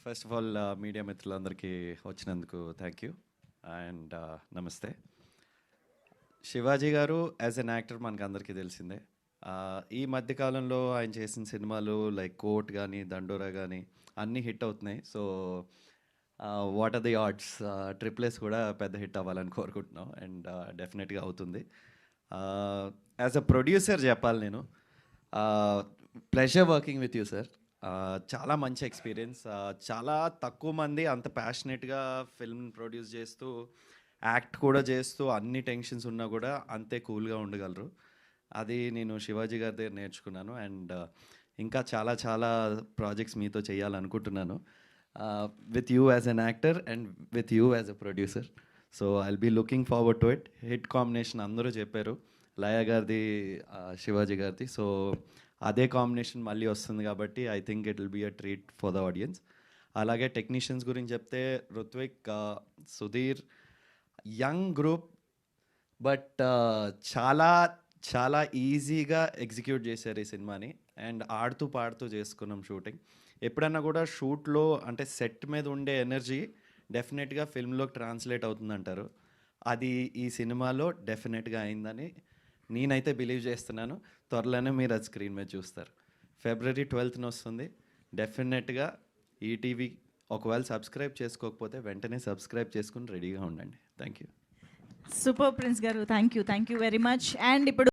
First of all media మిత్రులందరికీ వచ్చినందుకు thank you and నమస్తే. శివాజీ గారు యాజ్ ఎన్ యాక్టర్ మనకు అందరికీ తెలిసిందే. ఈ మధ్యకాలంలో ఆయన చేసిన సినిమాలు లైక్ కోర్ట్ కానీ దండోరా కానీ అన్నీ హిట్ అవుతున్నాయి. So what are the odds, triples కూడా పెద్ద హిట్ అవ్వాలని కోరుకుంటున్నాం అండ్ డెఫినెట్గా అవుతుంది. యాజ్ అ ప్రొడ్యూసర్ చెప్పాలి నేను, pleasure working with you sir. చాలా మంచి ఎక్స్పీరియన్స్. చాలా తక్కువ మంది అంత ప్యాషనెట్గా ఫిల్మ్ ప్రొడ్యూస్ చేస్తూ యాక్ట్ కూడా చేస్తూ అన్ని టెన్షన్స్ ఉన్నా కూడా అంతే కూల్గా ఉండగలరు. అది నేను శివాజీ గారి దగ్గర నేర్చుకున్నాను అండ్ ఇంకా చాలా చాలా ప్రాజెక్ట్స్ మీతో చేయాలనుకుంటున్నాను, with you as an actor and with you as a producer. So I'll be looking forward to it. Hit combination అందరూ చెప్పారు, లయ గారిది శివాజీ గారిది. సో అదే కాంబినేషన్ మళ్ళీ వస్తుంది కాబట్టి I think it will be a treat for the audience. అలాగే టెక్నీషియన్స్ గురించి చెప్తే Ruthvik, Sudheer, young group but చాలా చాలా ఈజీగా ఎగ్జిక్యూట్ చేశారు ఈ సినిమాని అండ్ ఆడుతూ పాడుతూ చేసుకున్నాం షూటింగ్. ఎప్పుడన్నా కూడా షూట్లో అంటే సెట్ మీద ఉండే ఎనర్జీ డెఫినెట్గా ఫిల్మ్లోకి ట్రాన్స్లేట్ అవుతుందంటారు. అది ఈ సినిమాలో డెఫినెట్గా అయిందని నేనైతే బిలీవ్ చేస్తున్నాను. త్వరలోనే మీరు అది స్క్రీన్ మీద చూస్తారు. February 12th వస్తుంది. డెఫినెట్గా ఈటీవీ ఒకవేళ సబ్స్క్రైబ్ చేసుకోకపోతే వెంటనే సబ్స్క్రైబ్ చేసుకుని రెడీగా ఉండండి. Thank you. సూపర్ ప్రిన్స్ గారు, thank you very much. And ఇప్పుడు